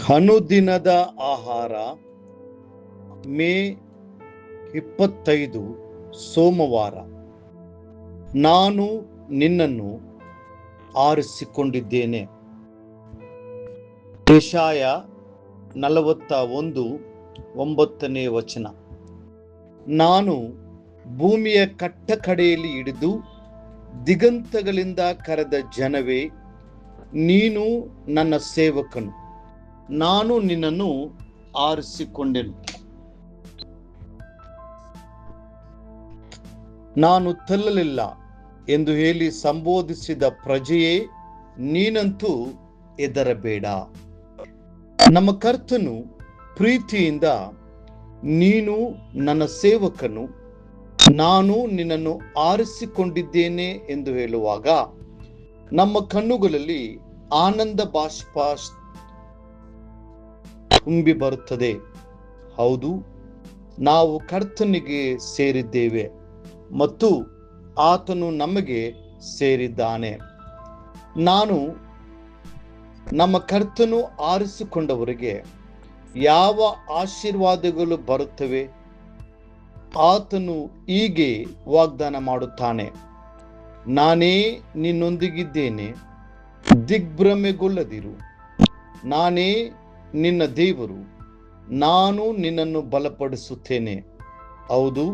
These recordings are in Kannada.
ಅನುದಿನದ ಆಹಾರ ಮೇ 25 ಸೋಮವಾರ. ನಾನು ನಿನ್ನನ್ನು ಆರಿಸಿಕೊಂಡಿದ್ದೇನೆ. ಯೆಶಾಯ 41:9 ವಚನ. ನಾನು ಭೂಮಿಯ ಕಟ್ಟಕಡೆಯಲ್ಲಿ ಹಿಡಿದು ದಿಗಂತಗಳಿಂದ ಕರೆದ ಜನವೇ, ನೀನು ನನ್ನ ಸೇವಕನು, ನಾನು ನಿನ್ನನ್ನು ಆರಿಸಿಕೊಂಡೆನು. ನಾನು ತಲ್ಲಲಿಲ್ಲ ಎಂದು ಹೇಳಿ ಸಂಬೋಧಿಸಿದ ಪ್ರಜೆಯೇ, ನೀನಂತೂ ಹೆದರಬೇಡ. ನಮ್ಮ ಕರ್ತನು ಪ್ರೀತಿಯಿಂದ, ನೀನು ನನ್ನ ಸೇವಕನು, ನಾನು ನಿನ್ನನ್ನು ಆರಿಸಿಕೊಂಡಿದ್ದೇನೆ ಎಂದು ಹೇಳುವಾಗ ನಮ್ಮ ಕಣ್ಣುಗಳಲ್ಲಿ ಆನಂದ ಬಾಷ್ಪ ತುಂಬಿ ಬರುತ್ತದೆ. ಹೌದು, ನಾವು ಕರ್ತನಿಗೆ ಸೇರಿದ್ದೇವೆ ಮತ್ತು ಆತನು ನಮಗೆ ಸೇರಿದ್ದಾನೆ. ನಮ್ಮ ಕರ್ತನು ಆರಿಸಿಕೊಂಡವರಿಗೆ ಯಾವ ಆಶೀರ್ವಾದಗಳು ಬರುತ್ತವೆ? ಆತನು ಹೀಗೆ ವಾಗ್ದಾನ ಮಾಡುತ್ತಾನೆ, ನಾನೇ ನಿನ್ನೊಂದಿಗಿದ್ದೇನೆ, ದಿಗ್ಭ್ರಮೆಗೊಳ್ಳದಿರು, ನಾನೇ ನಿನ್ನ ದೇವರು, ನಾನು ನಿನ್ನನ್ನು ಬಲಪಡಿಸುತ್ತೇನೆ, ಹೌದು,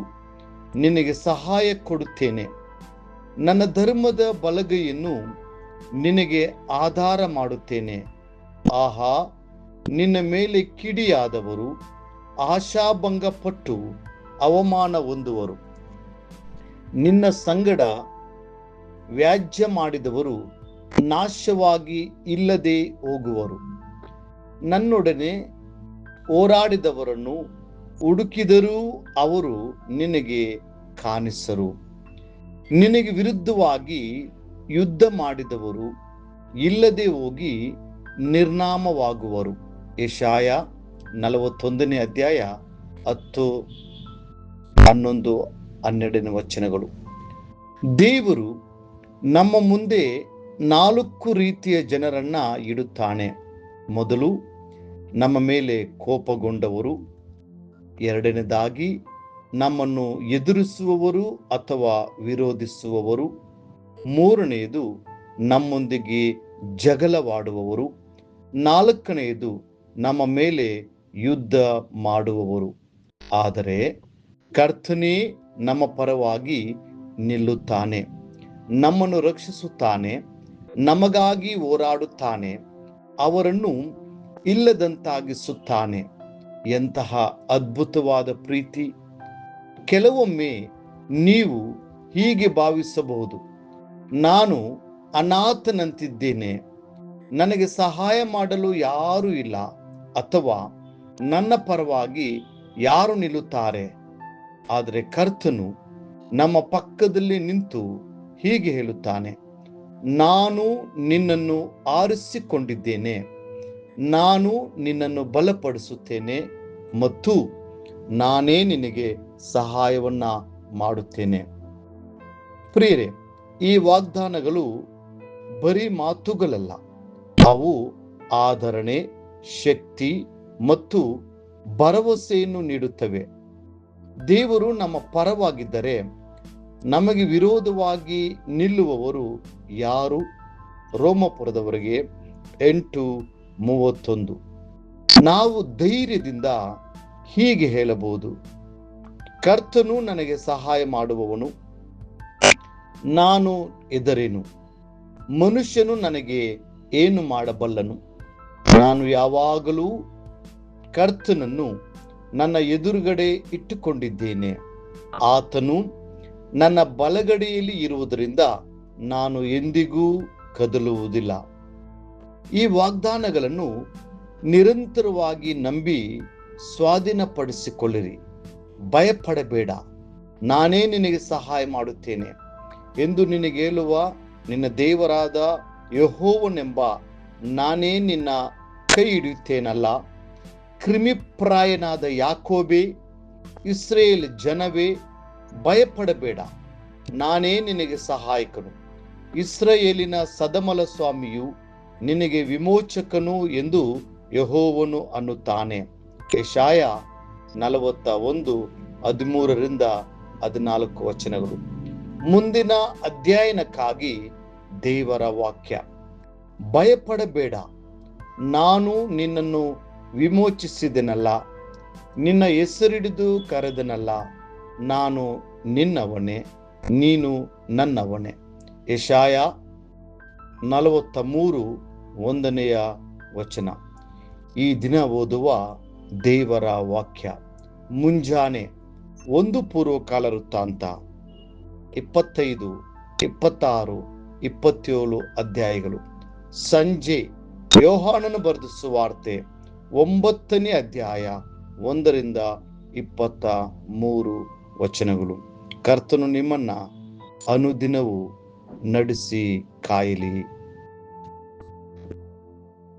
ನಿನಗೆ ಸಹಾಯ ಕೊಡುತ್ತೇನೆ, ನನ್ನ ಧರ್ಮದ ಬಲಗೈಯನ್ನು ನಿನಗೆ ಆಧಾರ ಮಾಡುತ್ತೇನೆ. ಆಹಾ, ನಿನ್ನ ಮೇಲೆ ಕಿಡಿಯಾದವರು ಆಶಾಭಂಗಪಟ್ಟು ಅವಮಾನ ಹೊಂದುವರು, ನಿನ್ನ ಸಂಗಡ ವ್ಯಾಜ್ಯ ಮಾಡಿದವರು ನಾಶವಾಗಿ ಇಲ್ಲದೆ ಹೋಗುವರು. ನನ್ನೊಡನೆ ಹೋರಾಡಿದವರನ್ನು ಹುಡುಕಿದರೂ ಅವರು ನಿನಗೆ ಕಾಣಿಸರು. ನಿನಗೆ ವಿರುದ್ಧವಾಗಿ ಯುದ್ಧ ಮಾಡಿದವರು ಇಲ್ಲದೆ ಹೋಗಿ ನಿರ್ನಾಮವಾಗುವರು. ಯೆಶಾಯ 41 10, 11, 12 ವಚನಗಳು. ದೇವರು ನಮ್ಮ ಮುಂದೆ 4 ರೀತಿಯ ಜನರನ್ನ ಇಡುತ್ತಾನೆ. ಮೊದಲು, ನಮ್ಮ ಮೇಲೆ ಕೋಪಗೊಂಡವರು. ಎರಡನೇದಾಗಿ, ನಮ್ಮನ್ನು ಎದುರಿಸುವವರು ಅಥವಾ ವಿರೋಧಿಸುವವರು. ಮೂರನೆಯದು, ನಮ್ಮೊಂದಿಗೆ ಜಗಳವಾಡುವವರು. ನಾಲ್ಕನೆಯದು, ನಮ್ಮ ಮೇಲೆ ಯುದ್ಧ ಮಾಡುವವರು. ಆದರೆ ಕರ್ತನೇ ನಮ್ಮ ಪರವಾಗಿ ನಿಲ್ಲುತ್ತಾನೆ, ನಮ್ಮನ್ನು ರಕ್ಷಿಸುತ್ತಾನೆ, ನಮಗಾಗಿ ಹೋರಾಡುತ್ತಾನೆ, ಅವರನ್ನು ಇಲ್ಲದಂತಾಗಿಸುತ್ತಾನೆ. ಎಂತಹ ಅದ್ಭುತವಾದ ಪ್ರೀತಿ! ಕೆಲವೊಮ್ಮೆ ನೀವು ಹೀಗೆ ಭಾವಿಸಬಹುದು, ನಾನು ಅನಾಥನಂತಿದ್ದೇನೆ, ನನಗೆ ಸಹಾಯ ಮಾಡಲು ಯಾರೂ ಇಲ್ಲ, ಅಥವಾ ನನ್ನ ಪರವಾಗಿ ಯಾರು ನಿಲ್ಲುತ್ತಾರೆ? ಆದರೆ ಕರ್ತನು ನಮ್ಮ ಪಕ್ಕದಲ್ಲಿ ನಿಂತು ಹೀಗೆ ಹೇಳುತ್ತಾನೆ, ನಾನು ನಿನ್ನನ್ನು ಆರಿಸಿಕೊಂಡಿದ್ದೇನೆ, ನಾನು ನಿನ್ನನ್ನು ಬಲಪಡಿಸುತ್ತೇನೆ ಮತ್ತು ನಾನೇ ನಿನಗೆ ಸಹಾಯವನ್ನ ಮಾಡುತ್ತೇನೆ. ಪ್ರಿಯರೇ, ಈ ವಾಗ್ದಾನಗಳು ಬರೀ ಮಾತುಗಳಲ್ಲ, ಅವು ಆದರಣೆ, ಶಕ್ತಿ ಮತ್ತು ಭರವಸೆಯನ್ನು ನೀಡುತ್ತವೆ. ದೇವರು ನಮ್ಮ ಪರವಾಗಿದ್ದರೆ ನಮಗೆ ವಿರೋಧವಾಗಿ ನಿಲ್ಲುವವರು ಯಾರು? ರೋಮಾಪುರದವರಿಗೆ 8:31. ನಾವು ಧೈರ್ಯದಿಂದ ಹೀಗೆ ಹೇಳಬಹುದು, ಕರ್ತನು ನನಗೆ ಸಹಾಯ ಮಾಡುವವನು, ನಾನು ಹೆದರೆನು. ಮನುಷ್ಯನು ನನಗೆ ಏನು ಮಾಡಬಲ್ಲನು? ನಾನು ಯಾವಾಗಲೂ ಕರ್ತನನ್ನು ನನ್ನ ಎದುರುಗಡೆ ಇಟ್ಟುಕೊಂಡಿದ್ದೇನೆ, ಆತನು ನನ್ನ ಬಲಗಡೆಯಲ್ಲಿ ಇರುವುದರಿಂದ ನಾನು ಎಂದಿಗೂ ಕದಲುವುದಿಲ್ಲ. ಈ ವಾಗ್ದಾನಗಳನ್ನು ನಿರಂತರವಾಗಿ ನಂಬಿ ಸ್ವಾಧೀನಪಡಿಸಿಕೊಳ್ಳಿರಿ. ಭಯಪಡಬೇಡ, ನಾನೇ ನಿನಗೆ ಸಹಾಯ ಮಾಡುತ್ತೇನೆ ಎಂದು ನಿನಗೆ ಹೇಳುವ ನಿನ್ನ ದೇವರಾದ ಯೆಹೋವನೆಂಬ ನಾನೇ ನಿನ್ನ ಕೈ ಹಿಡಿಯುತ್ತೇನಲ್ಲ. ಕ್ರಿಮಿಪ್ರಾಯನಾದ ಯಾಕೋಬೇ, ಇಸ್ರೇಲ್ ಜನವೇ, ಭಯಪಡಬೇಡ, ನಾನೇ ನಿನಗೆ ಸಹಾಯಕನು. ಇಸ್ರಾಯೇಲಿನ ಸದಮಲ ಸ್ವಾಮಿಯು ನಿನಗೆ ವಿಮೋಚಕನು ಎಂದು ಯೆಹೋವನು ಅನ್ನುತ್ತಾನೆ. ಯೆಶಾಯ 41:13-14 ಮುಂದಿನ ಅಧ್ಯಯನಕ್ಕಾಗಿ ದೇವರ ವಾಕ್ಯ. ಭಯಪಡಬೇಡ, ನಾನು ನಿನ್ನನ್ನು ವಿಮೋಚಿಸಿದೆನಲ್ಲ, ನಿನ್ನ ಹೆಸರಿಡಿದು ಕರೆದನಲ್ಲ, ನಾನು ನಿನ್ನವನೇ, ನೀನು ನನ್ನವನೇ. ಯೆಶಾಯ 43:1 ಈ ದಿನ ಓದುವ ದೇವರ ವಾಕ್ಯ. ಮುಂಜಾನೆ 1 ಪೂರ್ವಕಾಲ ವೃತ್ತಾಂತ 25, 26, 27 ಅಧ್ಯಾಯಗಳು. ಸಂಜೆ ಯೋಹಾನನು ಬರೆದ ಸುವಾರ್ತೆ 9ನೇ ಅಧ್ಯಾಯ 1-23 ಕರ್ತನು ನಿಮ್ಮನ್ನ ಅನುದಿನವೂ ನಡೆಸಿ ಕಾಯಲಿ.